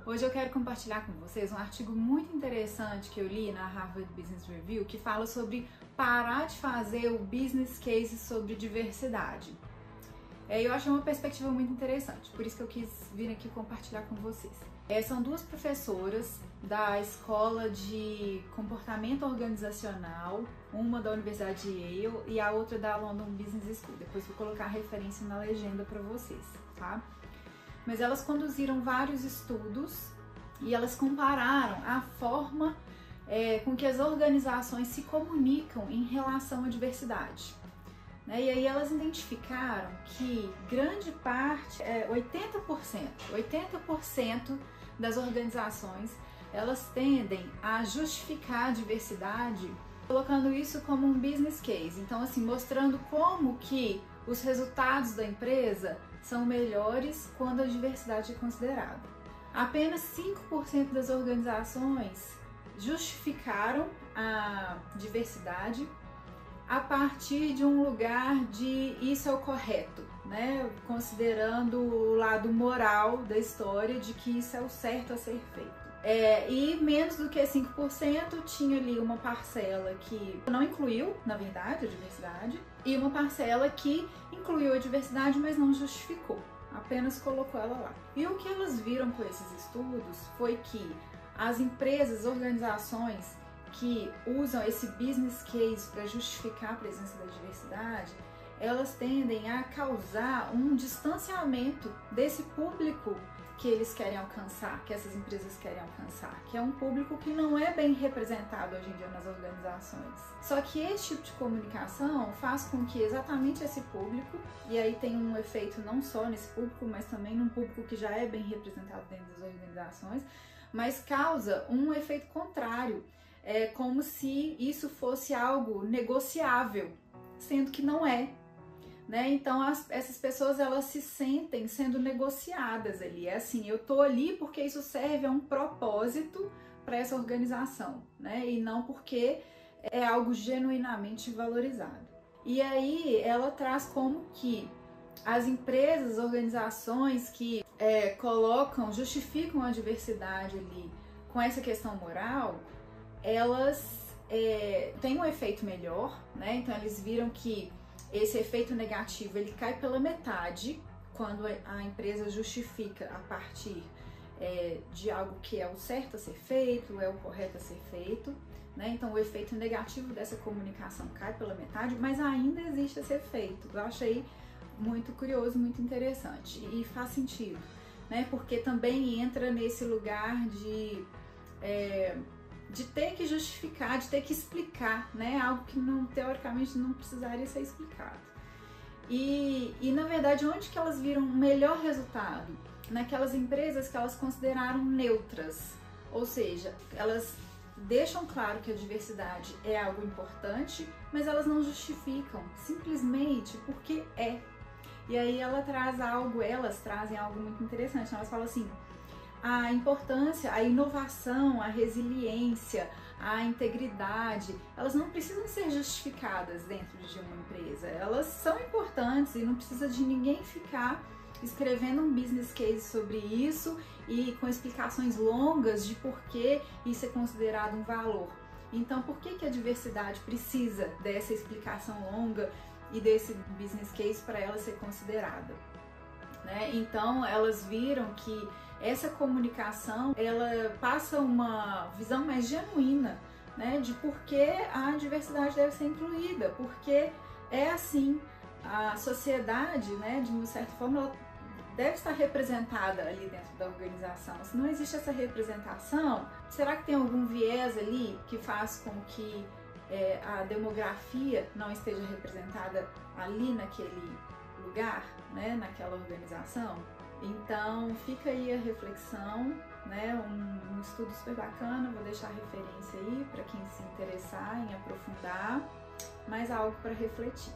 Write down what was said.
Hoje eu quero compartilhar com vocês um artigo muito interessante que eu li na Harvard Business Review que fala sobre parar de fazer o business case sobre diversidade. Eu achei uma perspectiva muito interessante, por isso que eu quis vir aqui compartilhar com vocês. São duas professoras da Escola de Comportamento Organizacional, uma da Universidade de Yale e a outra da London Business School. Depois vou colocar a referência na legenda para vocês, tá? Mas elas conduziram vários estudos e elas compararam a forma com que as organizações se comunicam em relação à diversidade. E aí elas identificaram que grande parte, 80% das organizações, elas tendem a justificar a diversidade colocando isso como um business case. Então, assim, mostrando como que os resultados da empresa são melhores quando a diversidade é considerada. Apenas 5% das organizações justificaram a diversidade a partir de um lugar de isso é o correto, né? Considerando o lado moral da história de que isso é o certo a ser feito. E menos do que 5% tinha ali uma parcela que não incluiu, na verdade, a diversidade, e uma parcela que incluiu a diversidade, mas não justificou, apenas colocou ela lá. E o que elas viram com esses estudos foi que as empresas, organizações que usam esse business case para justificar a presença da diversidade, elas tendem a causar um distanciamento desse público que eles querem alcançar, que essas empresas querem alcançar, que é um público que não é bem representado hoje em dia nas organizações. Só que esse tipo de comunicação faz com que exatamente esse público, e aí tem um efeito não só nesse público, mas também num público que já é bem representado dentro das organizações, mas causa um efeito contrário. É como se isso fosse algo negociável, sendo que não é. Então essas pessoas elas se sentem sendo negociadas ali. É assim, eu tô ali porque isso serve a um propósito para essa organização, e não porque é algo genuinamente valorizado. E aí ela traz como que as empresas, organizações que justificam a diversidade ali com essa questão moral, elas têm um efeito melhor, Então eles viram que esse efeito negativo ele cai pela metade quando a empresa justifica a partir de algo que é o certo a ser feito, é o correto a ser feito, Então o efeito negativo dessa comunicação cai pela metade, mas ainda existe esse efeito. Eu achei muito curioso, muito interessante e faz sentido, Porque também entra nesse lugar de ter que justificar, de ter que explicar, algo que teoricamente não precisaria ser explicado. E na verdade, onde que elas viram um melhor resultado? Naquelas empresas que elas consideraram neutras, ou seja, elas deixam claro que a diversidade é algo importante, mas elas não justificam, simplesmente porque é. E aí elas trazem algo muito interessante, elas falam assim: a importância, a inovação, a resiliência, a integridade, elas não precisam ser justificadas dentro de uma empresa. Elas são importantes e não precisa de ninguém ficar escrevendo um business case sobre isso e com explicações longas de por que isso é considerado um valor. Então, por que a diversidade precisa dessa explicação longa e desse business case para ela ser considerada? Então, elas viram que essa comunicação, ela passa uma visão mais genuína, de por que a diversidade deve ser incluída, porque é assim, a sociedade, de uma certa forma, ela deve estar representada ali dentro da organização. Se não existe essa representação, será que tem algum viés ali que faz com que a demografia não esteja representada ali naquele lugar, naquela organização? Então fica aí a reflexão, um estudo super bacana, vou deixar a referência aí para quem se interessar em aprofundar, mas algo para refletir.